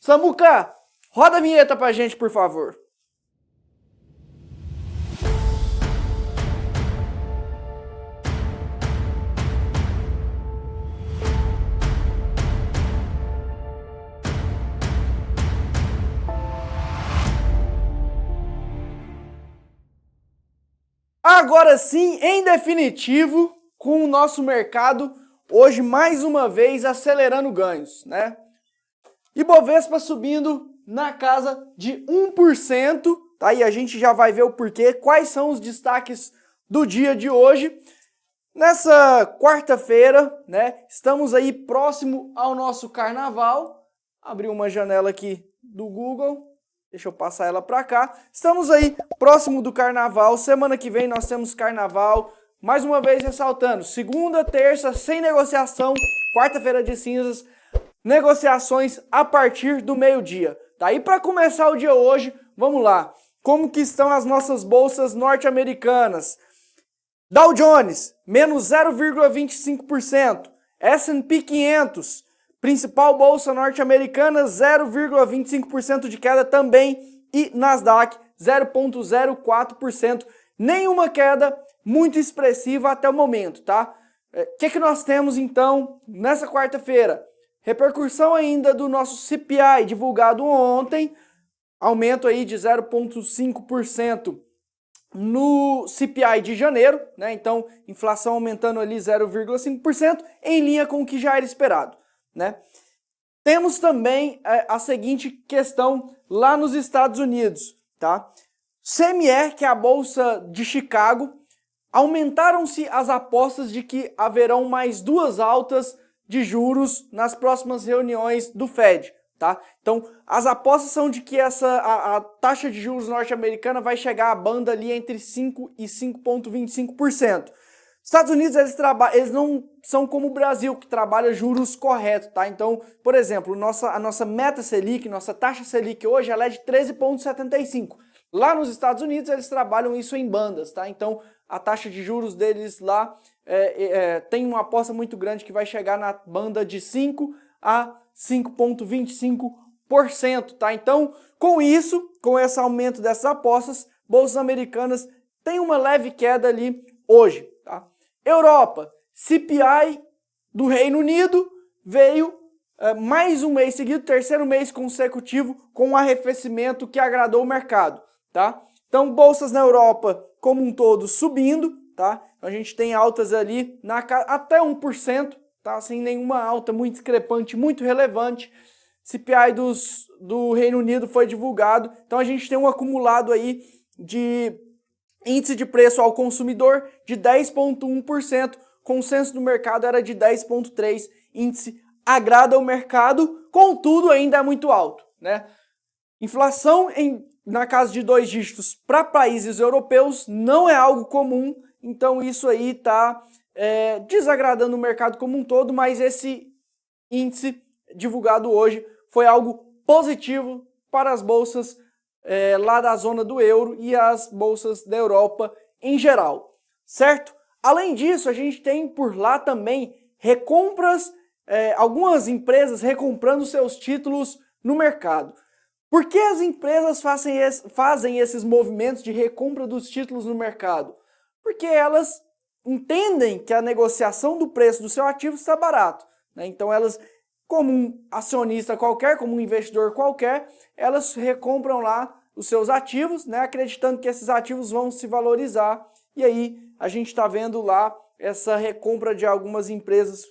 Samuca, roda a vinheta pra gente, por favor. Agora sim, em definitivo, com o nosso mercado hoje mais uma vez acelerando ganhos, né? Ibovespa subindo na casa de 1%, tá? E a gente já vai ver o porquê, quais são os destaques do dia de hoje. Nessa quarta-feira, né? Estamos aí próximo ao nosso carnaval. Abri uma janela aqui do Google. Deixa eu passar ela para cá. Estamos aí próximo do carnaval. Semana que vem nós temos carnaval. Mais uma vez ressaltando, segunda, terça, sem negociação. Quarta-feira de cinzas, negociações a partir do meio-dia. Daí para começar o dia hoje, vamos lá. Como que estão as nossas bolsas norte-americanas? Dow Jones, menos 0,25%. S&P 500, principal bolsa norte-americana, 0,25% de queda também. E Nasdaq, 0,04%. Nenhuma queda muito expressiva até o momento, tá? O que nós temos então nessa quarta-feira? Repercussão ainda do nosso CPI divulgado ontem, aumento aí de 0,5% no CPI de janeiro, né? Então, inflação aumentando ali 0,5%, em linha com o que já era esperado, né? Temos também a seguinte questão lá nos Estados Unidos, tá? CME, que é a Bolsa de Chicago, aumentaram-se as apostas de que haverão mais duas altas de juros nas próximas reuniões do Fed, tá? Então, as apostas são de que a taxa de juros norte-americana vai chegar à banda ali entre 5% e 5,25%. Estados Unidos, eles não são como o Brasil, que trabalha juros corretos, tá? Então, por exemplo, a nossa meta Selic, nossa taxa Selic hoje, ela é de 13,75%. Lá nos Estados Unidos, eles trabalham isso em bandas, tá? Então, a taxa de juros deles lá tem uma aposta muito grande que vai chegar na banda de 5% a 5,25%, tá? Então, com isso, com esse aumento dessas apostas, bolsas americanas têm uma leve queda ali hoje, tá? Europa, CPI do Reino Unido veio mais um mês seguido, terceiro mês consecutivo, com um arrefecimento que agradou o mercado, tá? Então, bolsas na Europa como um todo subindo, tá? A gente tem altas ali até 1%, tá? Sem nenhuma alta muito discrepante, muito relevante. CPI do Reino Unido foi divulgado, então a gente tem um acumulado aí de índice de preço ao consumidor de 10,1%, consenso do mercado era de 10,3%, índice agrada ao mercado, contudo ainda é muito alto, né? Inflação na casa de 2 dígitos para países europeus não é algo comum, então isso aí está desagradando o mercado como um todo, mas esse índice divulgado hoje foi algo positivo para as bolsas lá da zona do euro e as bolsas da Europa em geral, certo? Além disso, a gente tem por lá também recompras, algumas empresas recomprando seus títulos no mercado. Por que as empresas fazem esses movimentos de recompra dos títulos no mercado? Porque elas entendem que a negociação do preço do seu ativo está barato, né? Então elas, como um acionista qualquer, como um investidor qualquer, elas recompram lá os seus ativos, né? Acreditando que esses ativos vão se valorizar. E aí a gente está vendo lá essa recompra de algumas empresas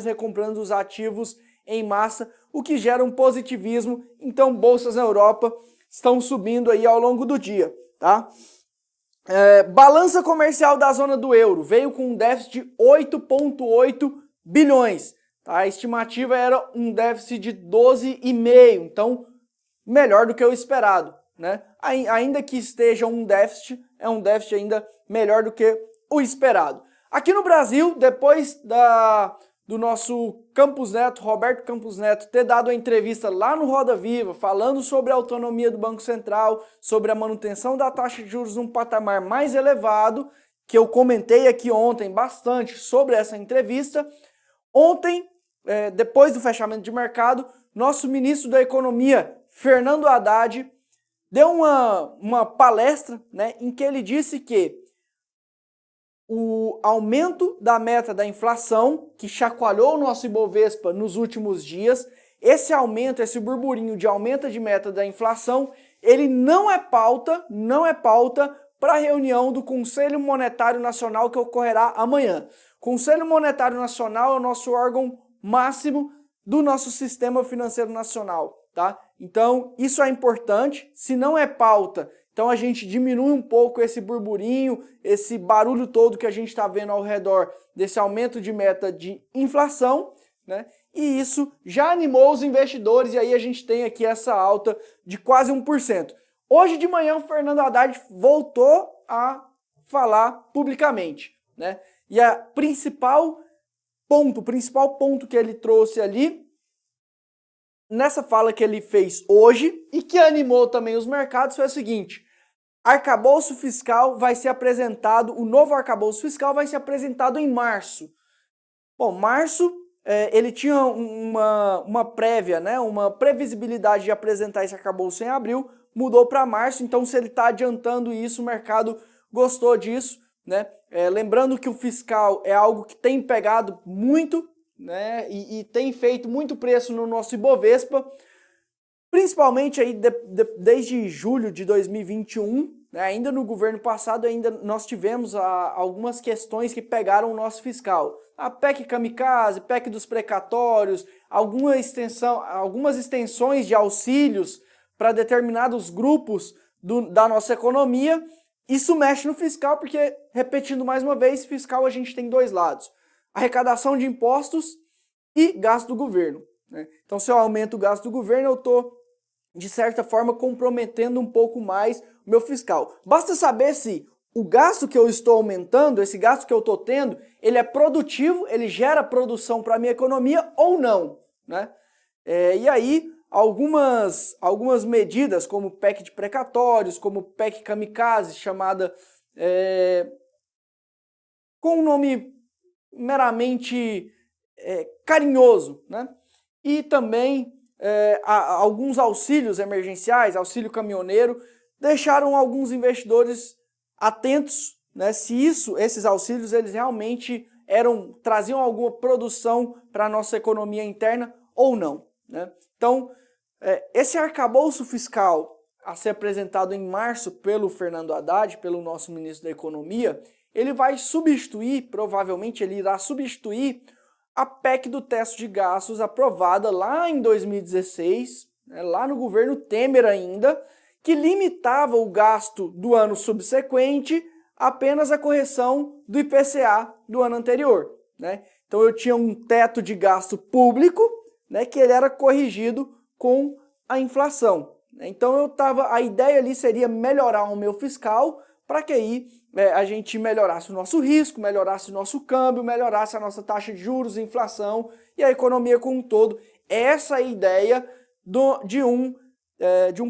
recomprando os ativos em massa, o que gera um positivismo. Então, bolsas na Europa estão subindo aí ao longo do dia, tá? Balança comercial da zona do euro veio com um déficit de 8,8 bilhões. Tá? A estimativa era um déficit de 12,5, então melhor do que o esperado, né? Ainda que esteja um déficit, é um déficit ainda melhor do que o esperado. Aqui no Brasil, depois do nosso Campos Neto, Roberto Campos Neto, ter dado a entrevista lá no Roda Viva, falando sobre a autonomia do Banco Central, sobre a manutenção da taxa de juros num patamar mais elevado, que eu comentei aqui ontem bastante sobre essa entrevista. Ontem, depois do fechamento de mercado, nosso ministro da Economia, Fernando Haddad, deu uma palestra, né, em que ele disse que o aumento da meta da inflação, que chacoalhou o nosso Ibovespa nos últimos dias, esse aumento, esse burburinho de aumento de meta da inflação, ele não é pauta para a reunião do Conselho Monetário Nacional que ocorrerá amanhã. Conselho Monetário Nacional é o nosso órgão máximo do nosso sistema financeiro nacional, tá? Então, isso é importante. Se não é pauta, então a gente diminui um pouco esse burburinho, esse barulho todo que a gente está vendo ao redor desse aumento de meta de inflação, né? E isso já animou os investidores, e aí a gente tem aqui essa alta de quase 1%. Hoje de manhã o Fernando Haddad voltou a falar publicamente, né? E o principal ponto que ele trouxe ali, nessa fala que ele fez hoje, e que animou também os mercados, foi o seguinte: arcabouço fiscal vai ser apresentado, o novo arcabouço fiscal vai ser apresentado em março. Bom, março, ele tinha uma prévia, né, uma previsibilidade de apresentar esse arcabouço em abril, mudou para março, então se ele está adiantando isso, o mercado gostou disso, né? Lembrando que o fiscal é algo que tem pegado muito, né, e tem feito muito preço no nosso Ibovespa, principalmente aí desde julho de 2021, né, ainda no governo passado, ainda nós tivemos algumas questões que pegaram o nosso fiscal. A PEC Kamikaze, PEC dos precatórios, algumas extensões de auxílios para determinados grupos da nossa economia. Isso mexe no fiscal porque, repetindo mais uma vez, fiscal a gente tem dois lados: arrecadação de impostos e gasto do governo, né? Então, se eu aumento o gasto do governo, eu estou, de certa forma, comprometendo um pouco mais o meu fiscal. Basta saber se o gasto que eu estou aumentando, esse gasto que eu estou tendo, ele é produtivo, ele gera produção para a minha economia ou não, né? E aí, algumas medidas, como PEC de precatórios, como PEC Kamikaze, chamada com um nome meramente carinhoso, né? E também alguns auxílios emergenciais, auxílio caminhoneiro, deixaram alguns investidores atentos, né, se esses auxílios eles realmente traziam alguma produção para a nossa economia interna ou não, né? Então, esse arcabouço fiscal a ser apresentado em março pelo Fernando Haddad, pelo nosso ministro da Economia, ele vai substituir, provavelmente ele irá substituir a PEC do teto de gastos aprovada lá em 2016, né, lá no governo Temer ainda, que limitava o gasto do ano subsequente apenas à correção do IPCA do ano anterior, né? Então eu tinha um teto de gasto público, né, que ele era corrigido com a inflação. Então a ideia ali seria melhorar o meu fiscal para que aí a gente melhorasse o nosso risco, melhorasse o nosso câmbio, melhorasse a nossa taxa de juros, inflação e a economia como um todo. Essa é a ideia de um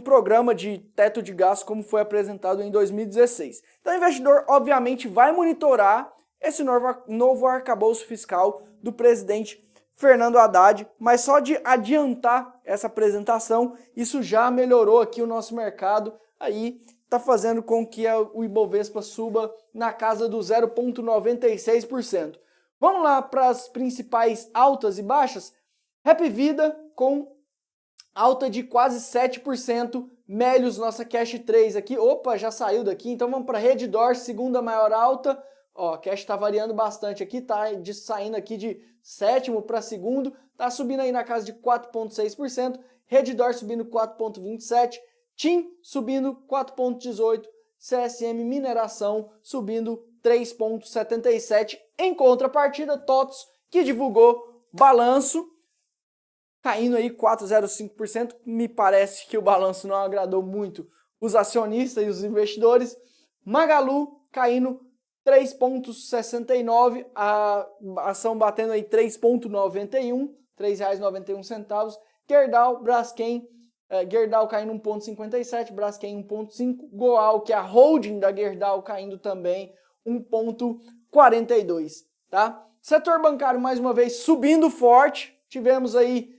programa de teto de gastos como foi apresentado em 2016. Então o investidor obviamente vai monitorar esse novo arcabouço fiscal do presidente Fernando Haddad, mas só de adiantar essa apresentação, isso já melhorou aqui o nosso mercado, aí está fazendo com que o Ibovespa suba na casa do 0,96%. Vamos lá para as principais altas e baixas? Happy Vida com alta de quase 7%, Melius, nossa Cash 3 aqui, opa, já saiu daqui, então vamos para Redditor, segunda maior alta, ó, a Cash está variando bastante aqui, tá saindo aqui de sétimo para segundo, tá subindo aí na casa de 4,6%, Redditor subindo 4,27%, TIM subindo 4,18%, CSM Mineração subindo 3,77%, em contrapartida, TOTVS, que divulgou balanço, caindo aí 4,05%, me parece que o balanço não agradou muito os acionistas e os investidores. Magalu caindo 3,69%, a ação batendo aí 3,91, R$ 3,91. Gerdau, Braskem, Gerdau caindo 1,57, Braskem 1,5, Goal, que é a holding da Gerdau, caindo também 1,42, tá? Setor bancário mais uma vez subindo forte, tivemos aí,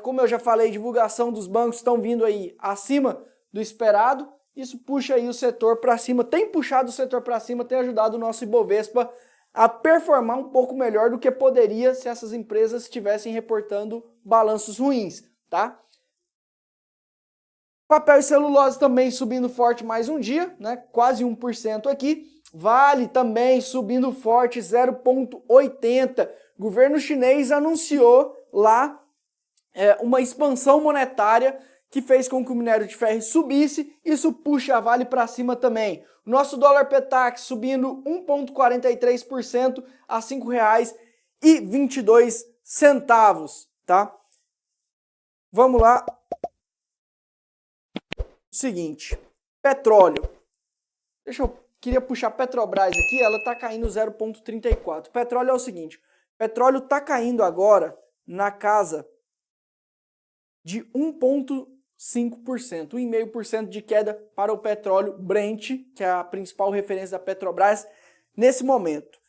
como eu já falei, divulgação dos bancos estão vindo aí acima do esperado, isso puxa aí o setor para cima, tem puxado o setor para cima, tem ajudado o nosso Ibovespa a performar um pouco melhor do que poderia se essas empresas estivessem reportando balanços ruins, tá? Papel e celulose também subindo forte mais um dia, né? Quase 1% aqui. Vale também subindo forte, 0,80. Governo chinês anunciou lá uma expansão monetária que fez com que o minério de ferro subisse, isso puxa a Vale para cima também. O nosso dólar Petax subindo 1,43% a R$ 5,22, tá? Vamos lá. Seguinte, petróleo. Queria puxar Petrobras aqui, ela está caindo 0,34. Petróleo é o seguinte, petróleo está caindo agora na casa de 1,5%, 1,5% de queda para o petróleo Brent, que é a principal referência da Petrobras nesse momento.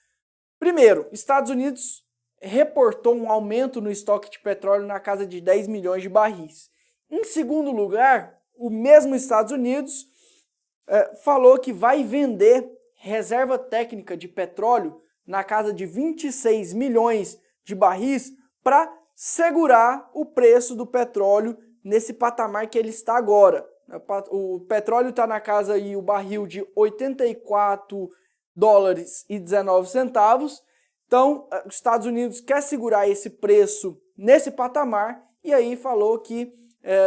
Primeiro, Estados Unidos reportou um aumento no estoque de petróleo na casa de 10 milhões de barris. Em segundo lugar, o mesmo Estados Unidos falou que vai vender reserva técnica de petróleo na casa de 26 milhões de barris para segurar o preço do petróleo nesse patamar que ele está agora. O petróleo está na casa e o barril de 84 dólares e 19 centavos. Então, os Estados Unidos quer segurar esse preço nesse patamar e aí falou que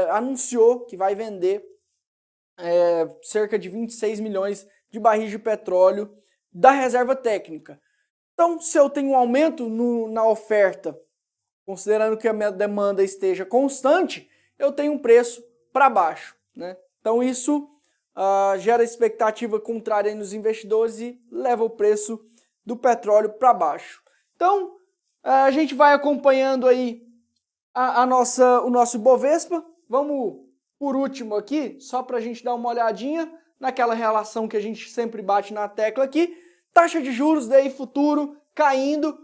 anunciou que vai vender cerca de 26 milhões de barris de petróleo da reserva técnica. Então, se eu tenho um aumento na oferta, considerando que a minha demanda esteja constante, eu tenho um preço para baixo, né? Então isso gera expectativa contrária nos investidores e leva o preço do petróleo para baixo. Então a gente vai acompanhando aí o nosso Ibovespa. Vamos por último aqui, só para a gente dar uma olhadinha naquela relação que a gente sempre bate na tecla aqui. Taxa de juros, DI futuro caindo,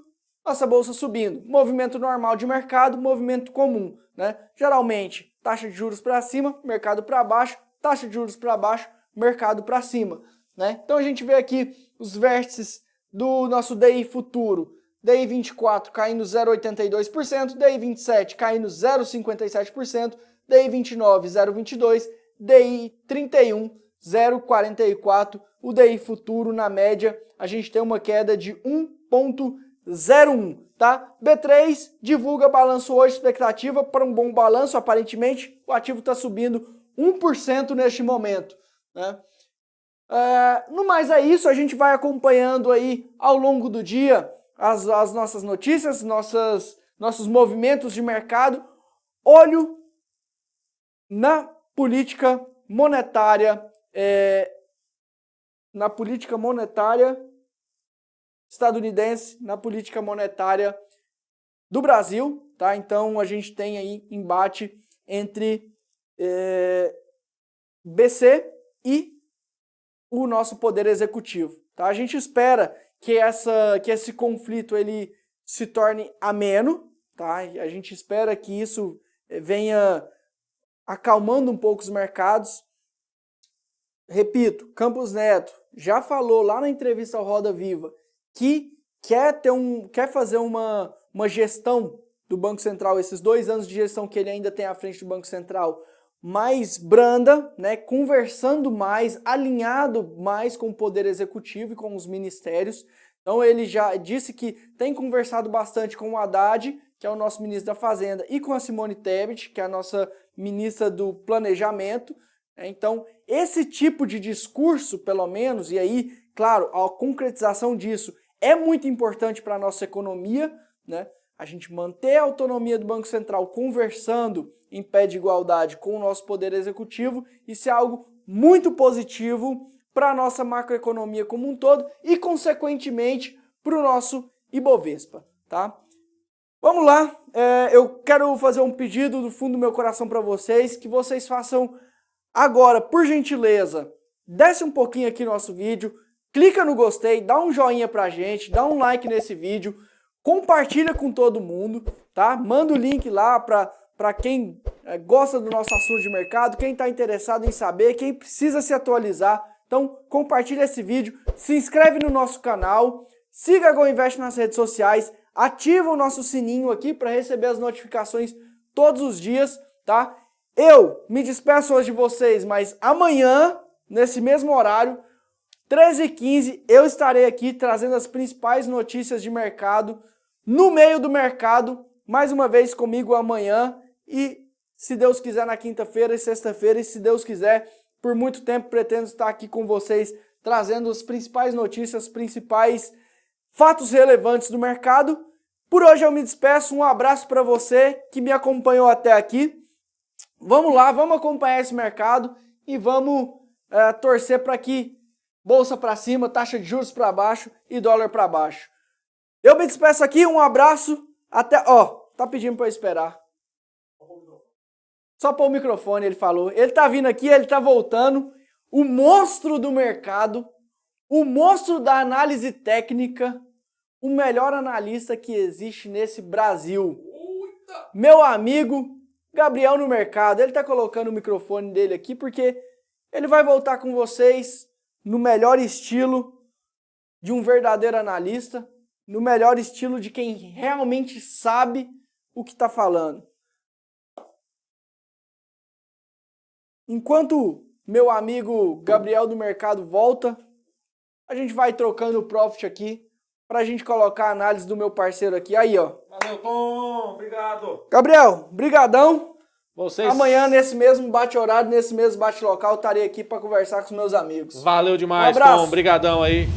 nossa bolsa subindo. Movimento normal de mercado, movimento comum, né? Geralmente, taxa de juros para cima, mercado para baixo, taxa de juros para baixo, mercado para cima, né? Então a gente vê aqui os vértices do nosso DI futuro. DI 24 caindo 0,82%, DI 27 caindo 0,57%, DI 29 0,22%, DI 31 0,44%, o DI futuro na média a gente tem uma queda de 1,01, tá? B3 divulga balanço hoje, expectativa para um bom balanço, aparentemente o ativo está subindo 1% neste momento, né? No mais é isso, a gente vai acompanhando aí ao longo do dia as nossas notícias, nossos movimentos de mercado, olho na política monetária, estadunidense, na política monetária do Brasil, tá? Então a gente tem aí embate entre BC e o nosso poder executivo, tá? A gente espera que esse conflito ele se torne ameno, tá? A gente espera que isso venha acalmando um pouco os mercados. Repito, Campos Neto já falou lá na entrevista ao Roda Viva que quer fazer uma gestão do Banco Central, esses 2 anos de gestão que ele ainda tem à frente do Banco Central, mais branda, né, conversando mais, alinhado mais com o Poder Executivo e com os ministérios. Então ele já disse que tem conversado bastante com o Haddad, que é o nosso ministro da Fazenda, e com a Simone Tebet, que é a nossa ministra do Planejamento. Então esse tipo de discurso, pelo menos, e aí, claro, a concretização disso é muito importante para a nossa economia, né? A gente manter a autonomia do Banco Central conversando em pé de igualdade com o nosso Poder Executivo, isso é algo muito positivo para a nossa macroeconomia como um todo e, consequentemente, para o nosso Ibovespa, tá? Vamos lá, eu quero fazer um pedido do fundo do meu coração para vocês, que vocês façam agora, por gentileza, desce um pouquinho aqui no nosso vídeo, clica no gostei, dá um joinha pra gente, dá um like nesse vídeo, compartilha com todo mundo, tá? Manda o link lá para quem gosta do nosso assunto de mercado, quem está interessado em saber, quem precisa se atualizar. Então, compartilha esse vídeo, se inscreve no nosso canal, siga a GoInvest nas redes sociais, ativa o nosso sininho aqui para receber as notificações todos os dias, tá? Eu me despeço hoje de vocês, mas amanhã, nesse mesmo horário, 13h15, eu estarei aqui trazendo as principais notícias de mercado, no meio do mercado, mais uma vez comigo amanhã e, se Deus quiser, na quinta-feira e sexta-feira, e se Deus quiser, por muito tempo pretendo estar aqui com vocês, trazendo as principais notícias, os principais fatos relevantes do mercado. Por hoje eu me despeço, um abraço para você que me acompanhou até aqui. Vamos lá, vamos acompanhar esse mercado e vamos torcer para que bolsa para cima, taxa de juros para baixo e dólar para baixo. Eu me despeço aqui, um abraço, até... tá pedindo para eu esperar. Só pôr o microfone, ele falou. Ele tá vindo aqui, ele tá voltando. O monstro do mercado, o monstro da análise técnica, o melhor analista que existe nesse Brasil. Meu amigo Gabriel no Mercado. Ele tá colocando o microfone dele aqui porque ele vai voltar com vocês no melhor estilo de um verdadeiro analista, no melhor estilo de quem realmente sabe o que está falando. Enquanto meu amigo Gabriel do Mercado volta, a gente vai trocando o profit aqui para a gente colocar a análise do meu parceiro aqui. Aí, ó. Valeu, Tom. Obrigado. Gabriel, brigadão. Vocês... Amanhã, nesse mesmo bate-horário, nesse mesmo bate-local, estarei aqui para conversar com os meus amigos. Valeu demais, Um abraço. Tom. Obrigadão aí.